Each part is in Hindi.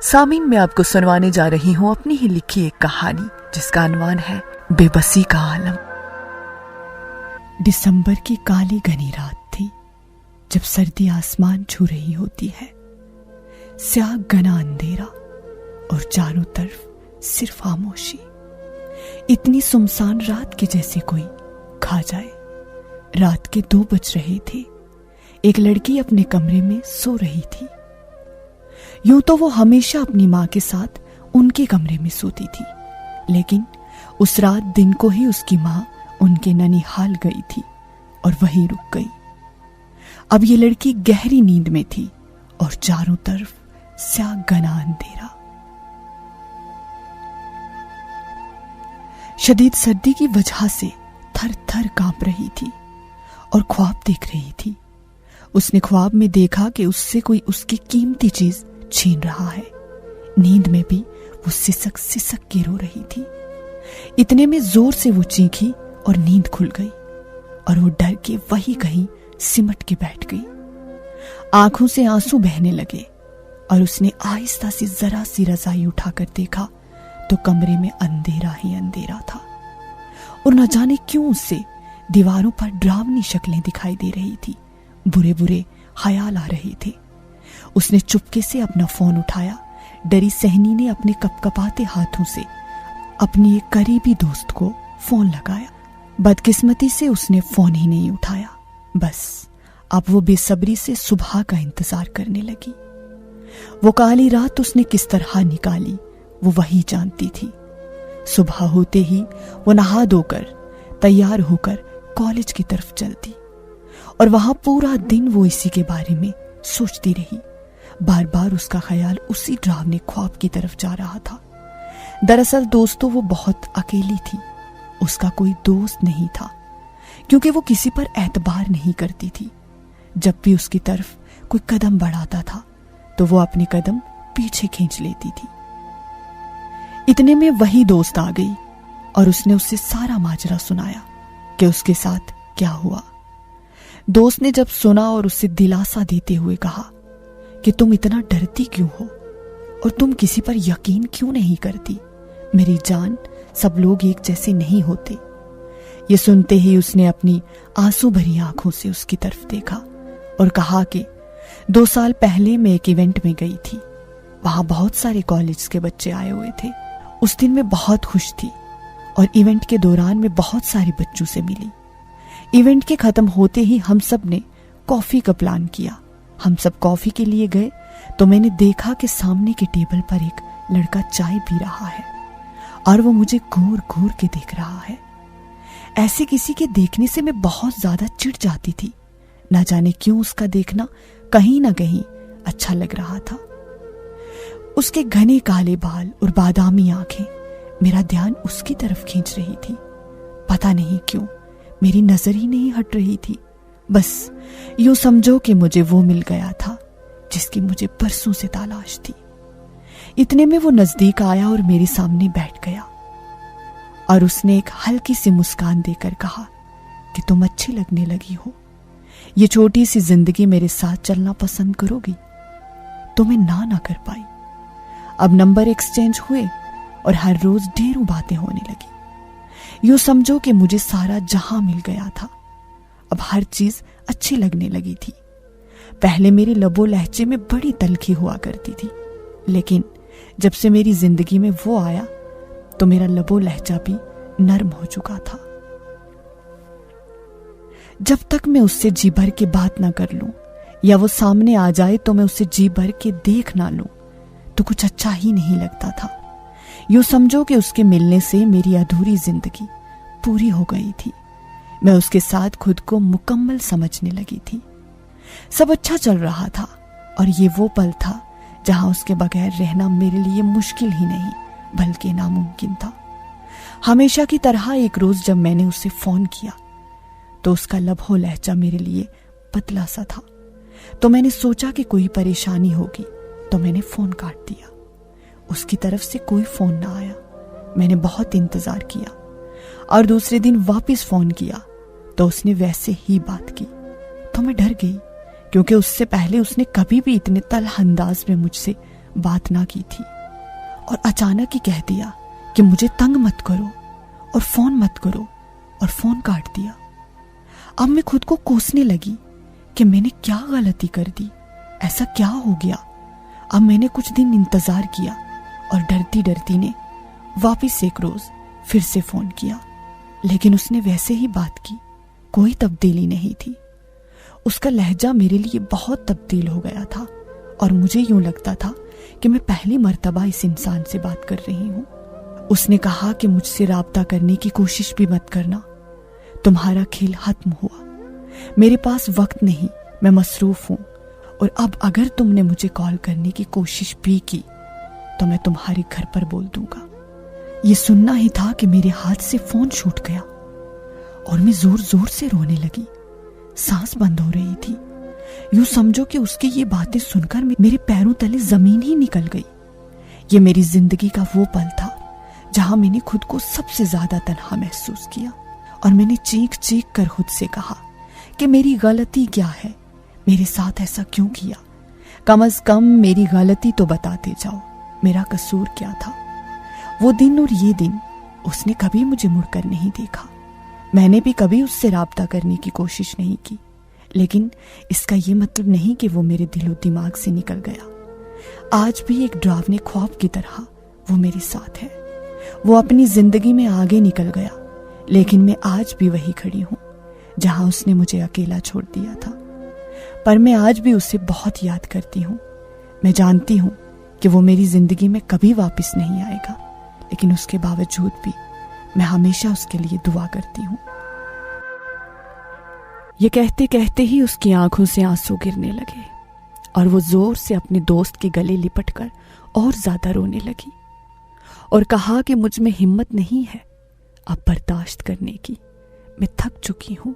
सामीन, मैं आपको सुनवाने जा रही हूँ अपनी ही लिखी एक कहानी जिसका अनवान है बेबसी का आलम। दिसंबर की काली घनी रात थी जब सर्दी आसमान छू रही होती है। स्याह घना अंधेरा और चारों तरफ सिर्फ खामोशी। इतनी सुनसान रात के जैसे कोई खा जाए। रात के 2 बज रहे थे। एक लड़की अपने कमरे में सो रही थी। यूं तो वो हमेशा अपनी माँ के साथ उनके कमरे में सोती थी, लेकिन उस रात दिन को ही उसकी माँ उनके ननिहाल गई थी और वहीं रुक गई। अब ये लड़की गहरी नींद में थी और चारों तरफ स्याह घना अंधेरा। शदीद सर्दी की वजह से थर थर कांप रही थी और ख्वाब देख रही थी। उसने ख्वाब में देखा कि उससे कोई उसकी कीमती चीज छीन रहा है। नींद में भी वो सिसक सिसक के रो रही थी। इतने में जोर से वो चीखी और नींद खुल गई और वो डर के वही कहीं सिमट के बैठ गई। आंखों से आंसू बहने लगे और उसने आहिस्ता से जरा सी रजाई उठाकर देखा तो कमरे में अंधेरा ही अंधेरा था और न जाने क्यों उससे दीवारों पर डरावनी शक्लें दिखाई दे रही थी। बुरे बुरे ख्याल आ रहे थे। उसने चुपके से अपना फोन उठाया। डरी सहनी ने अपने कपकपाते हाथों से अपनी एक करीबी दोस्त को फोन लगाया। बदकिस्मती से उसने फोन ही नहीं उठाया। बस अब वो बेसब्री से सुबह का इंतजार करने लगी। वो काली रात उसने किस तरह निकाली वो वही जानती थी। सुबह होते ही वो नहा धोकर तैयार होकर कॉलेज की तरफ चलती और वहां पूरा दिन वो इसी के बारे में सोचती रही। बार बार उसका ख्याल उसी डरावने ख्वाब की तरफ जा रहा था। दरअसल दोस्तों वो बहुत अकेली थी। उसका कोई दोस्त नहीं था क्योंकि वो किसी पर एतबार नहीं करती थी। जब भी उसकी तरफ कोई कदम बढ़ाता था तो वो अपने कदम पीछे खींच लेती थी। इतने में वही दोस्त आ गई और उसने उससे सारा माजरा सुनाया कि उसके साथ क्या हुआ। दोस्त ने जब सुना और उसे दिलासा देते हुए कहा कि तुम इतना डरती क्यों हो और तुम किसी पर यकीन क्यों नहीं करती। मेरी जान, सब लोग एक जैसे नहीं होते। ये सुनते ही उसने अपनी आंसू भरी आंखों से उसकी तरफ देखा और कहा कि 2 साल पहले मैं एक इवेंट में गई थी। वहां बहुत सारे कॉलेज के बच्चे आए हुए थे। उस दिन मैं बहुत खुश थी और इवेंट के दौरान मैं बहुत सारे बच्चों से मिली। इवेंट के खत्म होते ही हम सब ने कॉफी का प्लान किया। हम सब कॉफी के लिए गए तो मैंने देखा कि सामने के टेबल पर एक लड़का चाय पी रहा है और वो मुझे घूर घूर के देख रहा है। ऐसे किसी के देखने से मैं बहुत ज्यादा चिढ़ जाती थी। ना जाने क्यों उसका देखना कहीं ना कहीं अच्छा लग रहा था। उसके घने काले बाल और बादामी आंखें मेरा ध्यान उसकी तरफ खींच रही थी। पता नहीं क्यों मेरी नजर ही नहीं हट रही थी। बस यूं समझो कि मुझे वो मिल गया था जिसकी मुझे बरसों से तलाश थी। इतने में वो नजदीक आया और मेरे सामने बैठ गया और उसने एक हल्की सी मुस्कान देकर कहा कि तुम अच्छी लगने लगी हो। ये छोटी सी जिंदगी मेरे साथ चलना पसंद करोगी? तो मैं ना कर पाई। अब नंबर एक्सचेंज हुए और हर रोज ढेरों बातें होने लगी। यूं समझो कि मुझे सारा जहां मिल गया था। अब हर चीज अच्छी लगने लगी थी। पहले मेरे लबो लहजे में बड़ी तलखी हुआ करती थी, लेकिन जब से मेरी जिंदगी में वो आया तो मेरा लबो लहजा भी नरम हो चुका था। जब तक मैं उससे जी भर के बात ना कर लूं या वो सामने आ जाए तो मैं उससे जी भर के देख ना लूं तो कुछ अच्छा ही नहीं लगता था। यूं समझो कि उसके मिलने से मेरी अधूरी जिंदगी पूरी हो गई थी। मैं उसके साथ खुद को मुकम्मल समझने लगी थी। सब अच्छा चल रहा था और ये वो पल था जहां उसके बगैर रहना मेरे लिए मुश्किल ही नहीं बल्कि नामुमकिन था। हमेशा की तरह एक रोज जब मैंने उसे फोन किया तो उसका लबो लहजा मेरे लिए पतला सा था। तो मैंने सोचा कि कोई परेशानी होगी तो मैंने फोन काट दिया। उसकी तरफ से कोई फोन ना आया। मैंने बहुत इंतजार किया और दूसरे दिन वापस फोन किया तो उसने वैसे ही बात की। तो मैं डर गई क्योंकि उससे पहले उसने कभी भी इतने तलह अंदाज में मुझसे बात ना की थी और अचानक ही कह दिया कि मुझे तंग मत करो और फोन मत करो, और फोन काट दिया। अब मैं खुद को कोसने लगी कि मैंने क्या गलती कर दी, ऐसा क्या हो गया। अब मैंने कुछ दिन इंतजार किया और डरती डरती ने वापस एक रोज फिर से फोन किया, लेकिन उसने वैसे ही बात की, कोई तब्दीली नहीं थी। उसका लहजा मेरे लिए बहुत तब्दील हो गया था और मुझे यूं लगता था कि मैं पहली मर्तबा इस इंसान से बात कर रही हूं। उसने कहा कि मुझसे राब्ता करने की कोशिश भी मत करना, तुम्हारा खेल खत्म हुआ, मेरे पास वक्त नहीं, मैं मसरूफ हूं, और अब अगर तुमने मुझे कॉल करने की कोशिश भी की तो मैं तुम्हारे घर पर बोल दूंगा। ये सुनना ही था कि मेरे हाथ से फोन छूट गया और मैं जोर जोर से रोने लगी। सांस बंद हो रही थी। यूं समझो कि उसकी ये बातें सुनकर मेरे पैरों तले जमीन ही निकल गई। ये मेरी जिंदगी का वो पल था जहां मैंने खुद को सबसे ज्यादा तन्हा महसूस किया और मैंने चीख चीख कर खुद से कहा कि मेरी गलती क्या है, मेरे साथ ऐसा क्यों किया, कम से कम मेरी गलती तो बताते जाओ, मेरा कसूर क्या था। वो दिन और ये दिन उसने कभी मुझे मुड़कर नहीं देखा, मैंने भी कभी उससे राब्ता करने की कोशिश नहीं की, लेकिन इसका ये मतलब नहीं कि वो मेरे दिलो दिमाग से निकल गया। आज भी एक डरावने ख्वाब की तरह वो मेरे साथ है। वो अपनी जिंदगी में आगे निकल गया, लेकिन मैं आज भी वही खड़ी हूं जहां उसने मुझे अकेला छोड़ दिया था। पर मैं आज भी उसे बहुत याद करती हूं। मैं जानती हूं कि वो मेरी जिंदगी में कभी वापस नहीं आएगा, लेकिन उसके बावजूद भी मैं हमेशा उसके लिए दुआ करती हूं। ये कहते कहते ही उसकी आंखों से आंसू गिरने लगे और वो जोर से अपने दोस्त के गले लिपटकर और ज्यादा रोने लगी और कहा कि मुझ में हिम्मत नहीं है अब बर्दाश्त करने की, मैं थक चुकी हूं।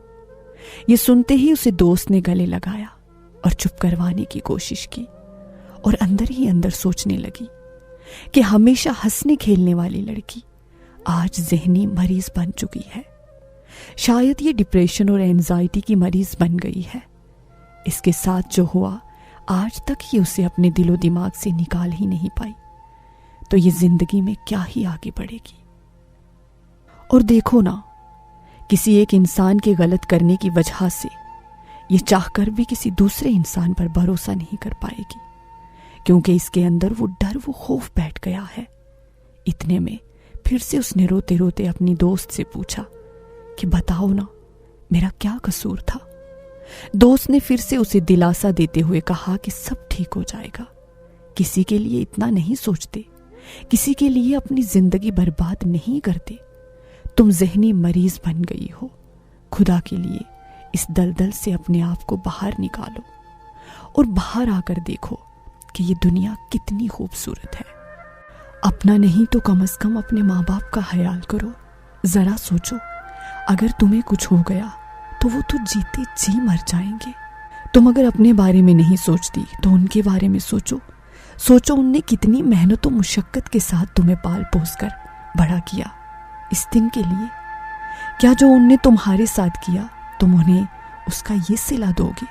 ये सुनते ही उसे दोस्त ने गले लगाया और चुप करवाने की कोशिश की और अंदर ही अंदर सोचने लगी कि हमेशा हंसने खेलने वाली लड़की आज ज़हनी मरीज बन चुकी है। शायद ये डिप्रेशन और एंजाइटी की मरीज बन गई है। इसके साथ जो हुआ आज तक ही उसे अपने दिलो दिमाग से निकाल ही नहीं पाई, तो ये जिंदगी में क्या ही आगे बढ़ेगी। और देखो ना, किसी एक इंसान के गलत करने की वजह से ये चाहकर भी किसी दूसरे इंसान पर भरोसा नहीं कर पाएगी, क्योंकि इसके अंदर वो डर, वो खौफ बैठ गया है। इतने में फिर से उसने रोते रोते अपनी दोस्त से पूछा कि बताओ ना, मेरा क्या कसूर था। दोस्त ने फिर से उसे दिलासा देते हुए कहा कि सब ठीक हो जाएगा, किसी के लिए इतना नहीं सोचते, किसी के लिए अपनी जिंदगी बर्बाद नहीं करते, तुम ज़हनी मरीज बन गई हो। खुदा के लिए इस दलदल से अपने आप को बाहर निकालो और बाहर आकर देखो कि ये दुनिया कितनी खूबसूरत है। अपना नहीं तो कम से कम अपने माँ बाप का ख्याल करो। जरा सोचो, अगर तुम्हें कुछ हो गया तो वो तो जीते जी मर जाएंगे। तुम अगर अपने बारे में नहीं सोचती तो उनके बारे में सोचो। सोचो उनने कितनी मेहनत और मुशक्कत के साथ तुम्हें पाल पोस कर बड़ा किया इस दिन के लिए। क्या जो उनने तुम्हारे साथ किया तुम उन्हें उसका ये सिला दोगे?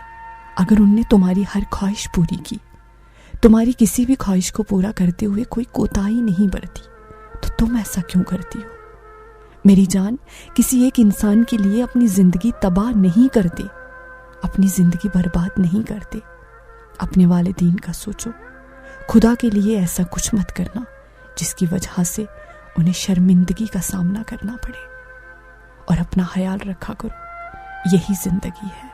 अगर उनने तुम्हारी हर ख्वाहिश पूरी की, तुम्हारी किसी भी ख्वाहिश को पूरा करते हुए कोई कोताही नहीं बरती, तो तुम ऐसा क्यों करती हो? मेरी जान, किसी एक इंसान के लिए अपनी जिंदगी तबाह नहीं करते, अपनी जिंदगी बर्बाद नहीं करते। अपने वालिदीन का सोचो। खुदा के लिए ऐसा कुछ मत करना जिसकी वजह से उन्हें शर्मिंदगी का सामना करना पड़े। और अपना ख्याल रखा करो, यही जिंदगी है।